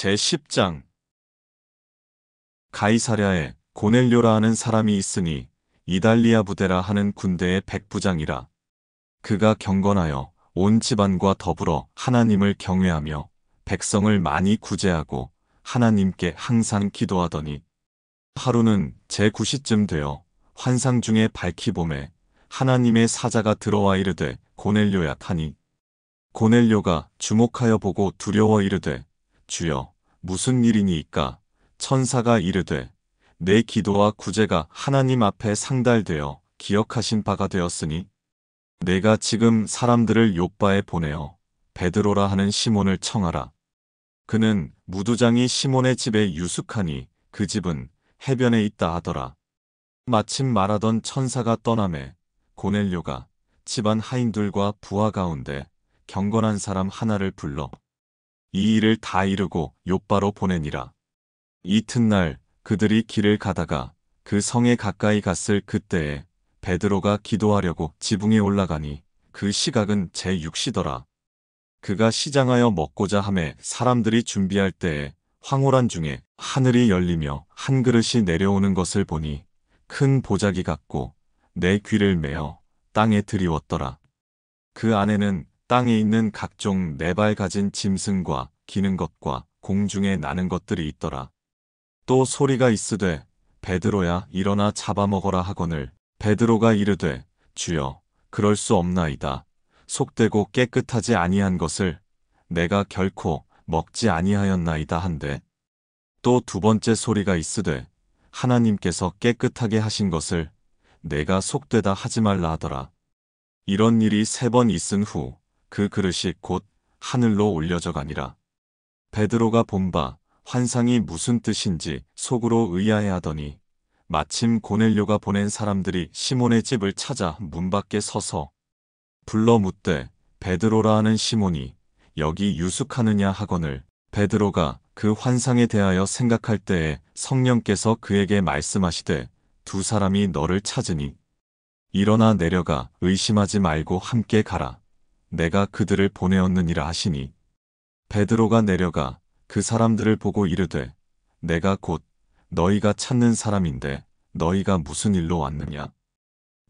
제10장 가이사랴에 고넬료라 하는 사람이 있으니 이달리아 부대라 하는 군대의 백부장이라. 그가 경건하여 온 집안과 더불어 하나님을 경외하며 백성을 많이 구제하고 하나님께 항상 기도하더니 하루는 제9시쯤 되어 환상 중에 밝히 보매 하나님의 사자가 들어와 이르되 고넬료야 하니 고넬료가 주목하여 보고 두려워 이르되 주여 무슨 일이니이까. 천사가 이르되 내 기도와 구제가 하나님 앞에 상달되어 기억하신 바가 되었으니 내가 지금 사람들을 욥바에 보내어 베드로라 하는 시몬을 청하라. 그는 무두장이 시몬의 집에 유숙하니 그 집은 해변에 있다 하더라. 마침 말하던 천사가 떠나매 고넬료가 집안 하인들과 부하 가운데 경건한 사람 하나를 불러 이 일을 다 이루고 욥바로 보내니라. 이튿날 그들이 길을 가다가 그 성에 가까이 갔을 그때에 베드로가 기도하려고 지붕에 올라가니 그 시각은 제6시더라. 그가 시장하여 먹고자 하매 사람들이 준비할 때에 황홀한 중에 하늘이 열리며 한 그릇이 내려오는 것을 보니 큰 보자기 같고 내 귀를 메어 땅에 드리웠더라. 그 안에는 땅에 있는 각종 네 발 가진 짐승과 기는 것과 공중에 나는 것들이 있더라. 또 소리가 있으되 베드로야 일어나 잡아먹어라 하거늘 베드로가 이르되 주여 그럴 수 없나이다. 속되고 깨끗하지 아니한 것을 내가 결코 먹지 아니하였나이다 한데 또 두 번째 소리가 있으되 하나님께서 깨끗하게 하신 것을 내가 속되다 하지 말라 하더라. 이런 일이 3번 있은 후 그 그릇이 곧 하늘로 올려져 가니라. 베드로가 본 바 환상이 무슨 뜻인지 속으로 의아해하더니 마침 고넬료가 보낸 사람들이 시몬의 집을 찾아 문 밖에 서서 불러 묻되 베드로라 하는 시몬이 여기 유숙하느냐 하거늘 베드로가 그 환상에 대하여 생각할 때에 성령께서 그에게 말씀하시되 두 사람이 너를 찾으니 일어나 내려가 의심하지 말고 함께 가라. 내가 그들을 보내었느니라 하시니 베드로가 내려가 그 사람들을 보고 이르되 내가 곧 너희가 찾는 사람인데 너희가 무슨 일로 왔느냐.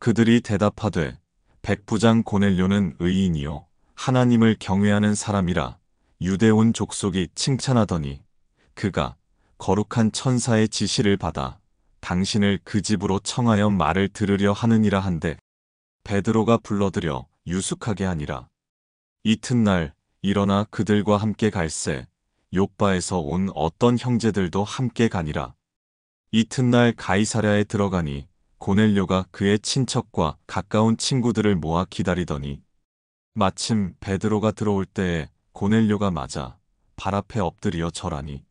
그들이 대답하되 백부장 고넬료는 의인이요 하나님을 경외하는 사람이라 유대 온 족속이 칭찬하더니 그가 거룩한 천사의 지시를 받아 당신을 그 집으로 청하여 말을 들으려 하느니라 한데 베드로가 불러들여 유숙하게 하니라. 이튿날 일어나 그들과 함께 갈새 욥바에서 온 어떤 형제들도 함께 가니라. 이튿날 가이사랴에 들어가니 고넬료가 그의 친척과 가까운 친구들을 모아 기다리더니 마침 베드로가 들어올 때에 고넬료가 맞아 발 앞에 엎드려 절하니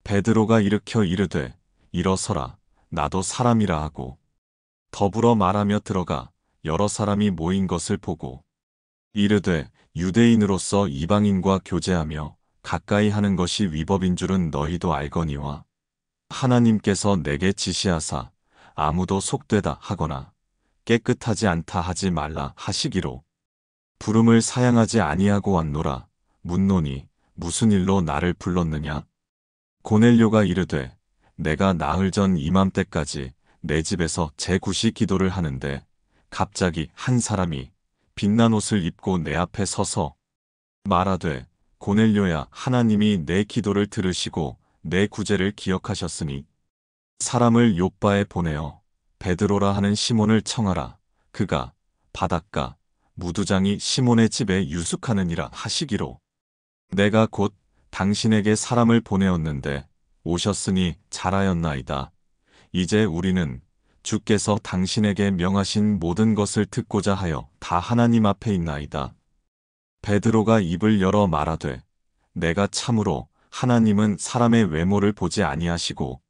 베드로가 일으켜 이르되 일어서라 나도 사람이라 하고 더불어 말하며 들어가 여러 사람이 모인 것을 보고 이르되 유대인으로서 이방인과 교제하며 가까이 하는 것이 위법인 줄은 너희도 알거니와 하나님께서 내게 지시하사 아무도 속되다 하거나 깨끗하지 않다 하지 말라 하시기로 부름을 사양하지 아니하고 왔노라. 묻노니 무슨 일로 나를 불렀느냐. 고넬료가 이르되 내가 나흘 전 이맘때까지 내 집에서 제9시 기도를 하는데 갑자기 한 사람이 빛난 옷을 입고 내 앞에 서서 말하되 고넬료야 하나님이 내 기도를 들으시고 내 구제를 기억하셨으니 사람을 욥바에 보내어 베드로라 하는 시몬을 청하라. 그가 바닷가 무두장이 시몬의 집에 유숙하느니라 하시기로 내가 곧 당신에게 사람을 보내었는데 오셨으니 잘하였나이다. 이제 우리는 주께서 당신에게 명하신 모든 것을 듣고자 하여 다 하나님 앞에 있나이다. 베드로가 입을 열어 말하되 내가 참으로 하나님은 사람의 외모를 보지 아니하시고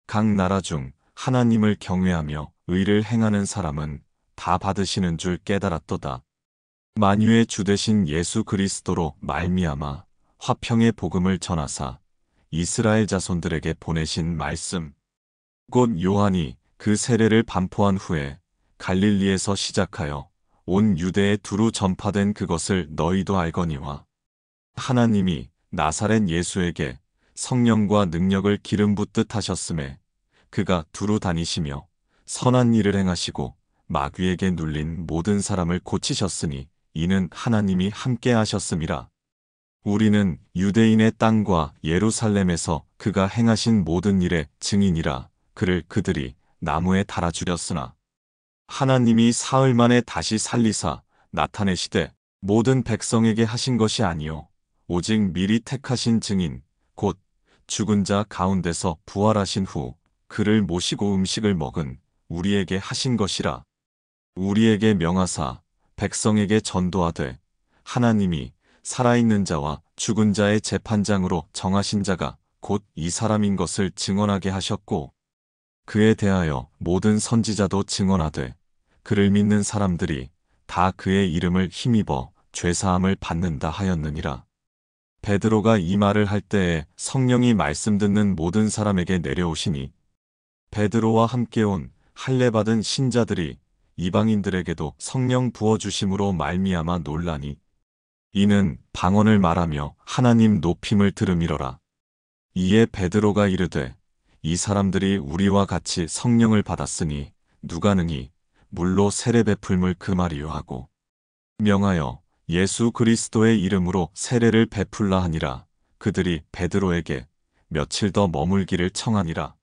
각 나라 중 하나님을 경외하며 의를 행하는 사람은 다 받으시는 줄 깨달았도다. 만유의 주 되신 예수 그리스도로 말미암아 화평의 복음을 전하사 이스라엘 자손들에게 보내신 말씀 곧 요한이 그 세례를 반포한 후에 갈릴리에서 시작하여 온 유대에 두루 전파된 그것을 너희도 알거니와 하나님이 나사렛 예수에게 성령과 능력을 기름 붓듯 하셨음에 그가 두루 다니시며 선한 일을 행하시고 마귀에게 눌린 모든 사람을 고치셨으니 이는 하나님이 함께 하셨음이라. 우리는 유대인의 땅과 예루살렘에서 그가 행하신 모든 일의 증인이라. 그를 그들이 나무에 달아 죽였으나 하나님이 사흘 만에 다시 살리사 나타내시되 모든 백성에게 하신 것이 아니요 오직 미리 택하신 증인 곧 죽은 자 가운데서 부활하신 후 그를 모시고 음식을 먹은 우리에게 하신 것이라. 우리에게 명하사 백성에게 전도하되 하나님이 살아있는 자와 죽은 자의 재판장으로 정하신 자가 곧 이 사람인 것을 증언하게 하셨고 그에 대하여 모든 선지자도 증언하되 그를 믿는 사람들이 다 그의 이름을 힘입어 죄사함을 받는다 하였느니라. 베드로가 이 말을 할 때에 성령이 말씀 듣는 모든 사람에게 내려오시니 베드로와 함께 온 할례 받은 신자들이 이방인들에게도 성령 부어주심으로 말미암아 놀라니 이는 방언을 말하며 하나님 높임을 들음이러라. 이에 베드로가 이르되 이 사람들이 우리와 같이 성령을 받았으니 누가 능히 물로 세례 베풀물 금하리요 하고 명하여 예수 그리스도의 이름으로 세례를 베풀라 하니라. 그들이 베드로에게 며칠 더 머물기를 청하니라.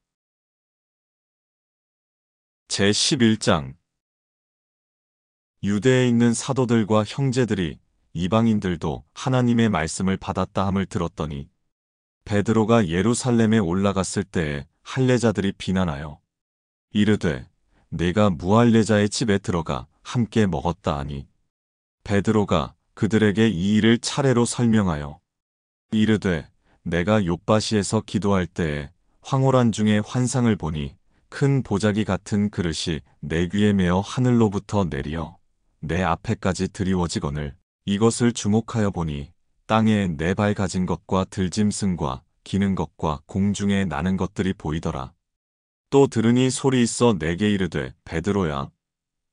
제11장 유대에 있는 사도들과 형제들이 이방인들도 하나님의 말씀을 받았다 함을 들었더니 베드로가 예루살렘에 올라갔을 때에 할례자들이 비난하여 이르되 내가 무할례자의 집에 들어가 함께 먹었다 하니 베드로가 그들에게 이 일을 차례로 설명하여 이르되 내가 욥바시에서 기도할 때에 황홀한 중에 환상을 보니 큰 보자기 같은 그릇이 내 귀에 메어 하늘로부터 내리어 내 앞에까지 드리워지거늘 이것을 주목하여 보니 땅에 네 발 가진 것과 들짐승과 기는 것과 공중에 나는 것들이 보이더라. 또 들으니 소리 있어 내게 이르되 베드로야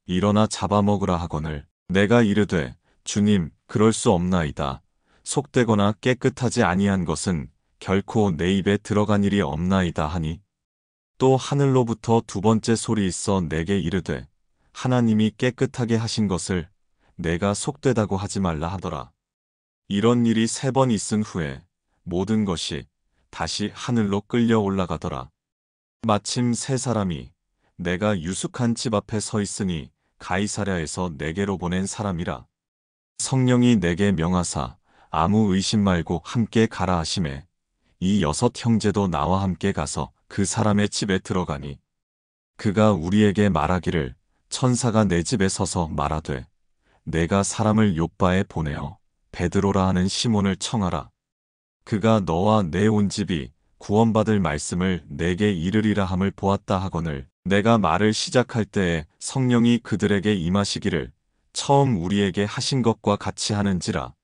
일어나 잡아먹으라 하거늘 내가 이르되 주님 그럴 수 없나이다. 속되거나 깨끗하지 아니한 것은 결코 내 입에 들어간 일이 없나이다 하니 또 하늘로부터 두 번째 소리 있어 내게 이르되 하나님이 깨끗하게 하신 것을 내가 속되다고 하지 말라 하더라. 이런 일이 3번 있은 후에 모든 것이 다시 하늘로 끌려 올라가더라. 마침 3사람이 내가 유숙한 집 앞에 서 있으니 가이사랴에서 내게로 보낸 사람이라. 성령이 내게 명하사 아무 의심 말고 함께 가라 하시매 이 6 형제도 나와 함께 가서 그 사람의 집에 들어가니 그가 우리에게 말하기를 천사가 내 집에 서서 말하되 내가 사람을 욥바에 보내어 베드로라 하는 시몬을 청하라. 그가 너와 내 온 집이 구원받을 말씀을 내게 이르리라 함을 보았다 하거늘 내가 말을 시작할 때에 성령이 그들에게 임하시기를 처음 우리에게 하신 것과 같이 하는지라.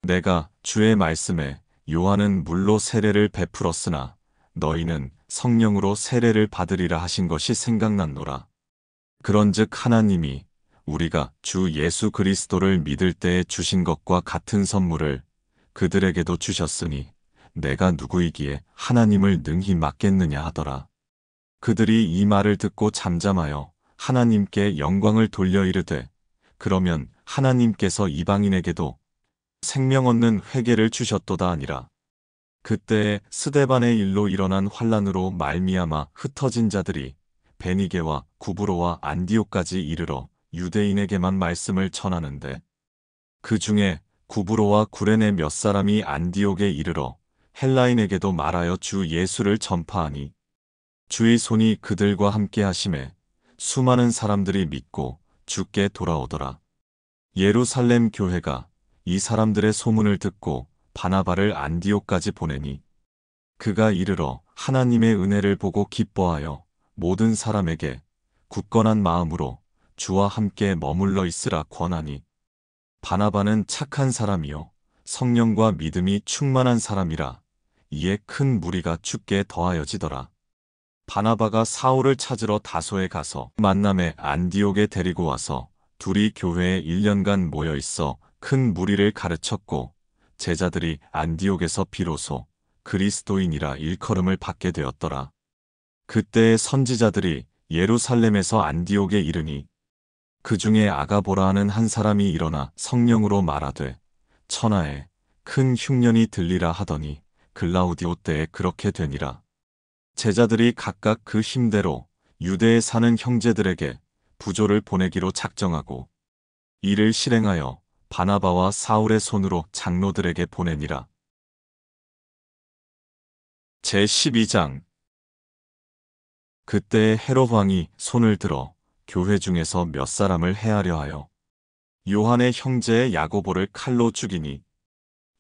내가 주의 말씀에 요한은 물로 세례를 베풀었으나 너희는 성령으로 세례를 받으리라 하신 것이 생각났노라. 그런즉 하나님이 우리가 주 예수 그리스도를 믿을 때에 주신 것과 같은 선물을 그들에게도 주셨으니 내가 누구이기에 하나님을 능히 막겠느냐 하더라. 그들이 이 말을 듣고 잠잠하여 하나님께 영광을 돌려 이르되 그러면 하나님께서 이방인에게도 생명 얻는 회개를 주셨도다 하니라. 그때에 스데반의 일로 일어난 환란으로 말미암아 흩어진 자들이 베니게와 구브로와 안디옥까지 이르러 유대인에게만 말씀을 전하는데 그 중에 구브로와 구레네 몇 사람이 안디옥에 이르러 헬라인에게도 말하여 주 예수를 전파하니 주의 손이 그들과 함께 하심에 수많은 사람들이 믿고 주께 돌아오더라. 예루살렘 교회가 이 사람들의 소문을 듣고 바나바를 안디옥까지 보내니 그가 이르러 하나님의 은혜를 보고 기뻐하여 모든 사람에게 굳건한 마음으로 주와 함께 머물러 있으라 권하니 바나바는 착한 사람이요 성령과 믿음이 충만한 사람이라 이에 큰 무리가 주께 더하여지더라. 바나바가 사울을 찾으러 다소에 가서 만남에 안디옥에 데리고 와서 둘이 교회에 1년간 모여 있어 큰 무리를 가르쳤고 제자들이 안디옥에서 비로소 그리스도인이라 일컬음을 받게 되었더라. 그때의 선지자들이 예루살렘에서 안디옥에 이르니 그 중에 아가보라 하는 한 사람이 일어나 성령으로 말하되 천하에 큰 흉년이 들리라 하더니 글라우디오 때에 그렇게 되니라. 제자들이 각각 그 힘대로 유대에 사는 형제들에게 부조를 보내기로 작정하고 이를 실행하여 바나바와 사울의 손으로 장로들에게 보내니라. 제12장. 그때에 헤롯 왕이 손을 들어 교회 중에서 몇 사람을 해하려 하여 요한의 형제의 야고보를 칼로 죽이니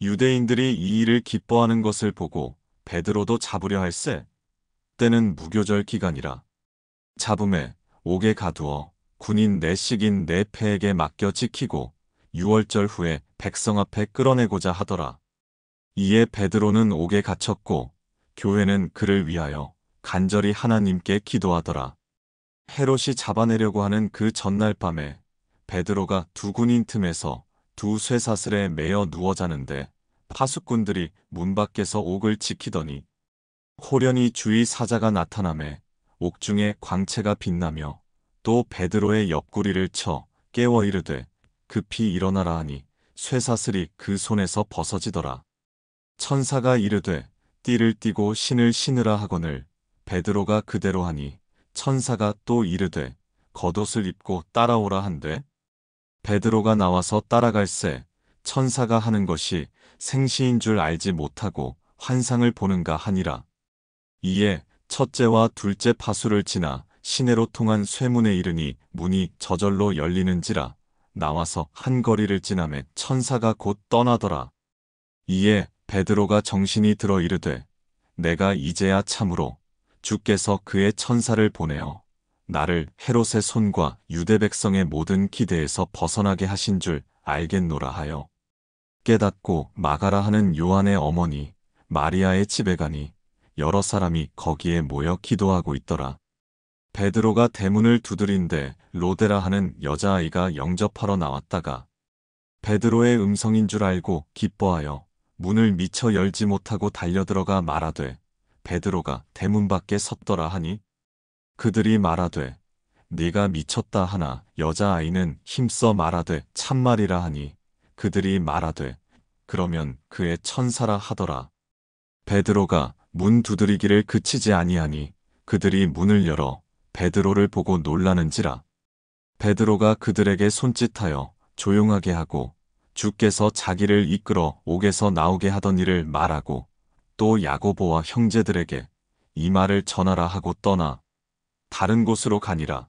유대인들이 이 일을 기뻐하는 것을 보고 베드로도 잡으려 할세. 때는 무교절 기간이라. 잡음에 옥에 가두어 군인 내식인 네 패에게 맡겨 지키고 6월절 후에 백성 앞에 끌어내고자 하더라. 이에 베드로는 옥에 갇혔고 교회는 그를 위하여 간절히 하나님께 기도하더라. 헤롯이 잡아내려고 하는 그 전날 밤에 베드로가 두 군인 틈에서 두 쇠사슬에 매어 누워 자는데 파수꾼들이 문 밖에서 옥을 지키더니 호련히 주의 사자가 나타나매 옥중에 광채가 빛나며 또 베드로의 옆구리를 쳐 깨워 이르되 급히 일어나라 하니 쇠사슬이 그 손에서 벗어지더라. 천사가 이르되 띠를 띠고 신을 신으라 하거늘 베드로가 그대로 하니 천사가 또 이르되 겉옷을 입고 따라오라 한대. 베드로가 나와서 따라갈새 천사가 하는 것이 생시인 줄 알지 못하고 환상을 보는가 하니라. 이에 첫째와 둘째 파수를 지나 시내로 통한 쇠문에 이르니 문이 저절로 열리는지라. 나와서 한 거리를 지나매 천사가 곧 떠나더라. 이에 베드로가 정신이 들어 이르되 내가 이제야 참으로 주께서 그의 천사를 보내어 나를 헤롯의 손과 유대 백성의 모든 기대에서 벗어나게 하신 줄 알겠노라 하여 깨닫고 마가라 하는 요한의 어머니 마리아의 집에 가니 여러 사람이 거기에 모여 기도하고 있더라. 베드로가 대문을 두드린데 로데라 하는 여자아이가 영접하러 나왔다가 베드로의 음성인 줄 알고 기뻐하여 문을 미처 열지 못하고 달려들어가 말하되 베드로가 대문 밖에 섰더라 하니 그들이 말하되 네가 미쳤다 하나 여자아이는 힘써 말하되 참말이라 하니 그들이 말하되 그러면 그의 천사라 하더라. 베드로가 문 두드리기를 그치지 아니하니 그들이 문을 열어 베드로를 보고 놀라는지라. 베드로가 그들에게 손짓하여 조용하게 하고 주께서 자기를 이끌어 옥에서 나오게 하던 일을 말하고 또 야고보와 형제들에게 이 말을 전하라 하고 떠나 다른 곳으로 가니라.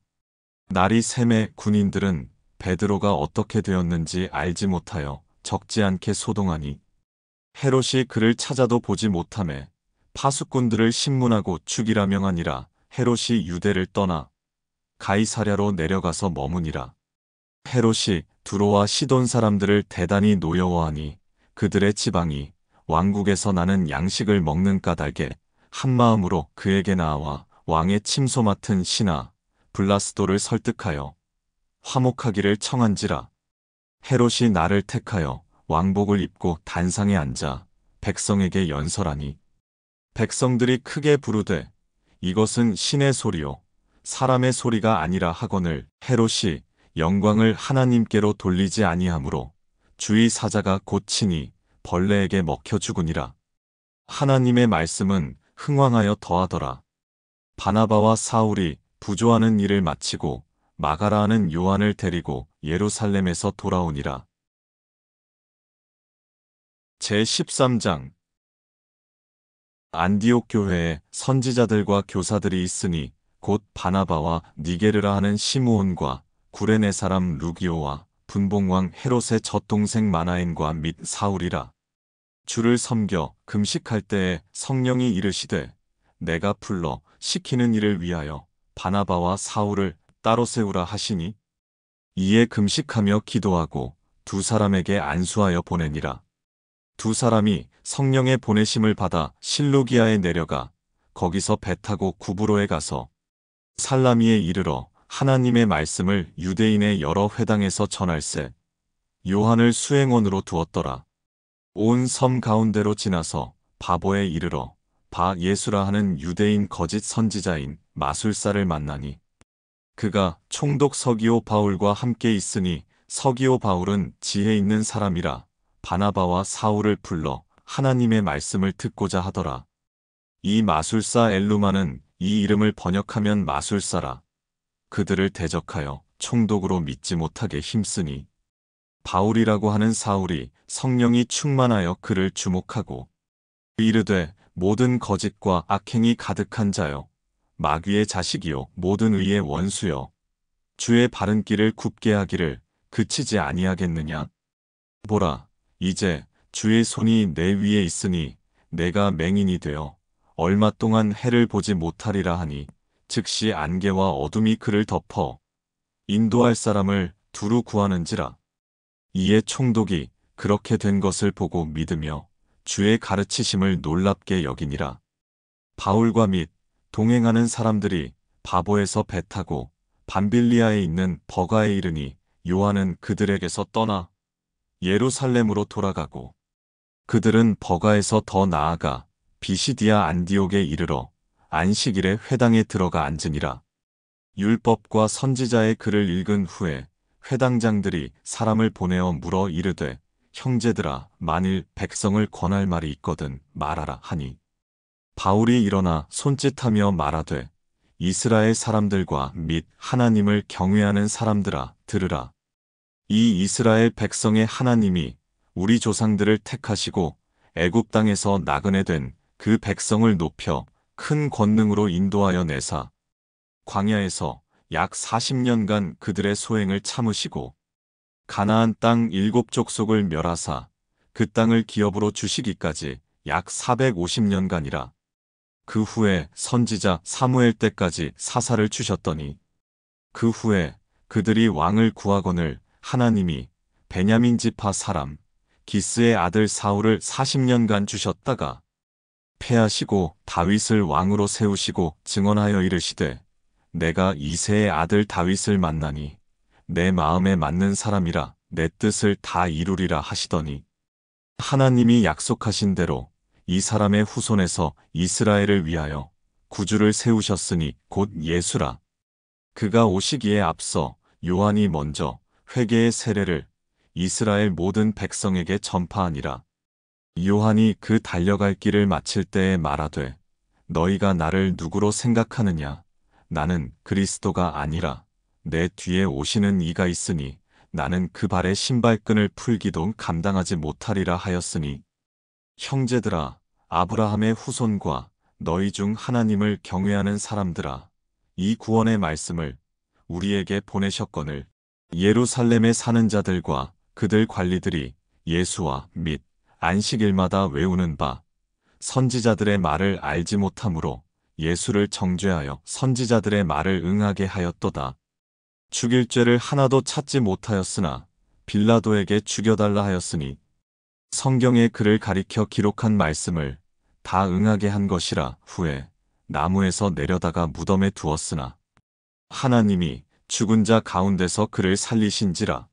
날이 새매 군인들은 베드로가 어떻게 되었는지 알지 못하여 적지 않게 소동하니 헤롯이 그를 찾아도 보지 못하매 파수꾼들을 신문하고 죽이라 명하니라. 헤롯이 유대를 떠나 가이사랴로 내려가서 머무니라. 헤롯이 두로와 시돈 사람들을 대단히 노여워하니 그들의 지방이 왕국에서 나는 양식을 먹는 까닭에 한마음으로 그에게 나와 왕의 침소 맡은 신하 블라스도를 설득하여 화목하기를 청한지라. 헤롯이 나를 택하여 왕복을 입고 단상에 앉아 백성에게 연설하니 백성들이 크게 부르되 이것은 신의 소리요 사람의 소리가 아니라 하거늘 헤롯이 영광을 하나님께로 돌리지 아니하므로 주의 사자가 곧 친히 벌레에게 먹혀 죽으니라. 하나님의 말씀은 흥왕하여 더하더라. 바나바와 사울이 부조하는 일을 마치고 마가라 하는 요한을 데리고 예루살렘에서 돌아오니라. 제13장. 안디옥 교회에 선지자들과 교사들이 있으니 곧 바나바와 니게르라 하는 시므온과 구레네 사람 루기오와 분봉왕 헤롯의 젖동생 마나엔과 및 사울이라. 주를 섬겨 금식할 때에 성령이 이르시되 내가 불러 시키는 일을 위하여 바나바와 사울을 따로 세우라 하시니 이에 금식하며 기도하고 두 사람에게 안수하여 보내니라. 두 사람이 성령의 보내심을 받아 실루기아에 내려가 거기서 배 타고 구브로에 가서 살라미에 이르러 하나님의 말씀을 유대인의 여러 회당에서 전할세 요한을 수행원으로 두었더라. 온 섬 가운데로 지나서 바보에 이르러 바 예수라 하는 유대인 거짓 선지자인 마술사를 만나니 그가 총독 서기오 바울과 함께 있으니 서기오 바울은 지혜 있는 사람이라 바나바와 사울을 불러 하나님의 말씀을 듣고자 하더라. 이 마술사 엘루마는 이 이름을 번역하면 마술사라. 그들을 대적하여 총독으로 믿지 못하게 힘쓰니 바울이라고 하는 사울이 성령이 충만하여 그를 주목하고 이르되 모든 거짓과 악행이 가득한 자여 마귀의 자식이요 모든 의의 원수여 주의 바른 길을 굽게 하기를 그치지 아니하겠느냐. 보라 이제 주의 손이 내 위에 있으니 내가 맹인이 되어 얼마 동안 해를 보지 못하리라 하니 즉시 안개와 어둠이 그를 덮어 인도할 사람을 두루 구하는지라. 이에 총독이 그렇게 된 것을 보고 믿으며 주의 가르치심을 놀랍게 여기니라. 바울과 및 동행하는 사람들이 바보에서 배 타고 밤빌리아에 있는 버가에 이르니 요한은 그들에게서 떠나 예루살렘으로 돌아가고 그들은 버가에서 더 나아가 비시디아 안디옥에 이르러 안식일에 회당에 들어가 앉으니라. 율법과 선지자의 글을 읽은 후에 회당장들이 사람을 보내어 물어 이르되 형제들아 만일 백성을 권할 말이 있거든 말하라 하니 바울이 일어나 손짓하며 말하되 이스라엘 사람들과 및 하나님을 경외하는 사람들아 들으라. 이 이스라엘 백성의 하나님이 우리 조상들을 택하시고 애굽 땅에서 나그네 된 그 백성을 높여 큰 권능으로 인도하여 내사 광야에서 약 40년간 그들의 소행을 참으시고 가나안 땅 7족속을 멸하사 그 땅을 기업으로 주시기까지 약 450년간이라. 그 후에 선지자 사무엘 때까지 사사를 주셨더니 그 후에 그들이 왕을 구하거늘 하나님이 베냐민 지파 사람 기스의 아들 사울을 40년간 주셨다가 패하시고 다윗을 왕으로 세우시고 증언하여 이르시되 내가 이새의 아들 다윗을 만나니 내 마음에 맞는 사람이라 내 뜻을 다 이루리라 하시더니 하나님이 약속하신 대로 이 사람의 후손에서 이스라엘을 위하여 구주를 세우셨으니 곧 예수라. 그가 오시기에 앞서 요한이 먼저 회개의 세례를 이스라엘 모든 백성에게 전파하니라. 요한이 그 달려갈 길을 마칠 때에 말하되 너희가 나를 누구로 생각하느냐. 나는 그리스도가 아니라 내 뒤에 오시는 이가 있으니 나는 그 발의 신발끈을 풀기도 감당하지 못하리라 하였으니 형제들아 아브라함의 후손과 너희 중 하나님을 경외하는 사람들아 이 구원의 말씀을 우리에게 보내셨거늘 예루살렘에 사는 자들과 그들 관리들이 예수와 및 안식일마다 외우는 바 선지자들의 말을 알지 못하므로 예수를 정죄하여 선지자들의 말을 응하게 하였도다. 죽일 죄를 하나도 찾지 못하였으나 빌라도에게 죽여달라 하였으니 성경의 그를 가리켜 기록한 말씀을 다 응하게 한 것이라. 후에 나무에서 내려다가 무덤에 두었으나 하나님이 죽은 자 가운데서 그를 살리신지라.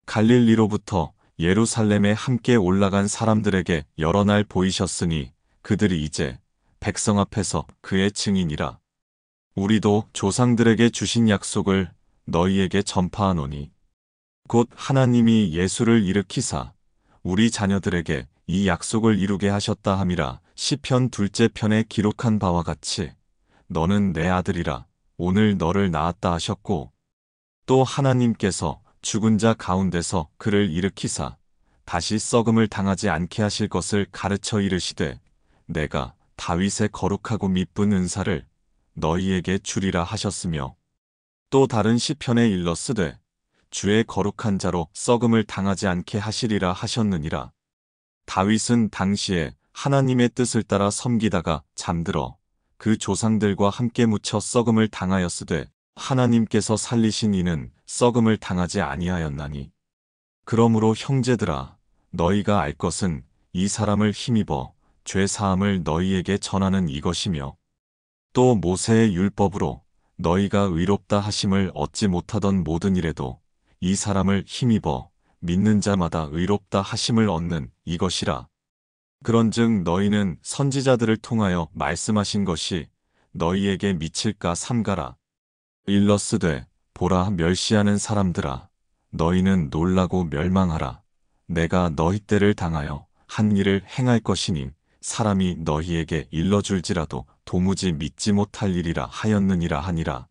갈릴리로부터 예루살렘에 함께 올라간 사람들에게 여러 날 보이셨으니 그들이 이제 백성 앞에서 그의 증인이라. 우리도 조상들에게 주신 약속을 너희에게 전파하노니 곧 하나님이 예수를 일으키사 우리 자녀들에게 이 약속을 이루게 하셨다 함이라. 시편 2째 편에 기록한 바와 같이 너는 내 아들이라 오늘 너를 낳았다 하셨고 또 하나님께서 죽은 자 가운데서 그를 일으키사 다시 썩음을 당하지 않게 하실 것을 가르쳐 이르시되 내가 다윗의 거룩하고 미쁜 은사를 너희에게 주리라 하셨으며 또 다른 시편에 일렀으되 주의 거룩한 자로 썩음을 당하지 않게 하시리라 하셨느니라. 다윗은 당시에 하나님의 뜻을 따라 섬기다가 잠들어 그 조상들과 함께 묻혀 썩음을 당하였으되 하나님께서 살리신 이는 썩음을 당하지 아니하였나니 그러므로 형제들아 너희가 알 것은 이 사람을 힘입어 죄 사함을 너희에게 전하는 이것이며 또 모세의 율법으로 너희가 의롭다 하심을 얻지 못하던 모든 일에도 이 사람을 힘입어 믿는 자마다 의롭다 하심을 얻는 이것이라. 그런즉 너희는 선지자들을 통하여 말씀하신 것이 너희에게 미칠까 삼가라. 일러스되 보라 멸시하는 사람들아 너희는 놀라고 멸망하라. 내가 너희 때를 당하여 한 일을 행할 것이니 사람이 너희에게 일러줄지라도 도무지 믿지 못할 일이라 하였느니라 하니라.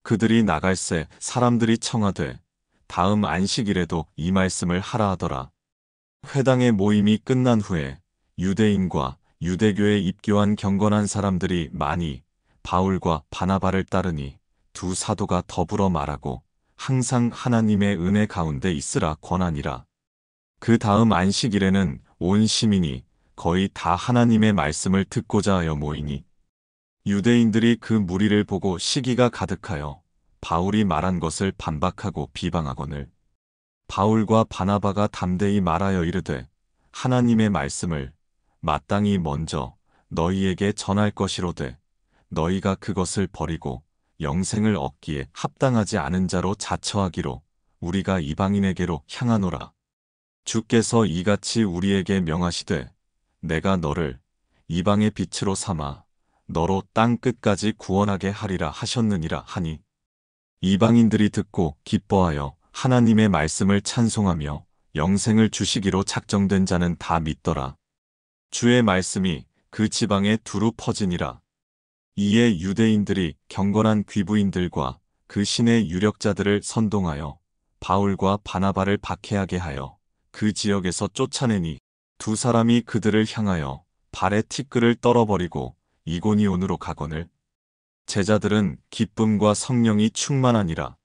그들이 나갈새 사람들이 청하되 다음 안식일에도 이 말씀을 하라 하더라. 회당의 모임이 끝난 후에 유대인과 유대교에 입교한 경건한 사람들이 많이 바울과 바나바를 따르니 두 사도가 더불어 말하고 항상 하나님의 은혜 가운데 있으라 권하니라. 그 다음 안식일에는 온 시민이 거의 다 하나님의 말씀을 듣고자 하여 모이니 유대인들이 그 무리를 보고 시기가 가득하여 바울이 말한 것을 반박하고 비방하거늘 바울과 바나바가 담대히 말하여 이르되 하나님의 말씀을 마땅히 먼저 너희에게 전할 것이로되 너희가 그것을 버리고 영생을 얻기에 합당하지 않은 자로 자처하기로 우리가 이방인에게로 향하노라. 주께서 이같이 우리에게 명하시되 내가 너를 이방의 빛으로 삼아 너로 땅 끝까지 구원하게 하리라 하셨느니라 하니 이방인들이 듣고 기뻐하여 하나님의 말씀을 찬송하며 영생을 주시기로 작정된 자는 다 믿더라. 주의 말씀이 그 지방에 두루 퍼지니라. 이에 유대인들이 경건한 귀부인들과 그 신의 유력자들을 선동하여 바울과 바나바를 박해하게 하여 그 지역에서 쫓아내니 두 사람이 그들을 향하여 발에 티끌을 떨어버리고 이고니온으로 가거늘 제자들은 기쁨과 성령이 충만하니라.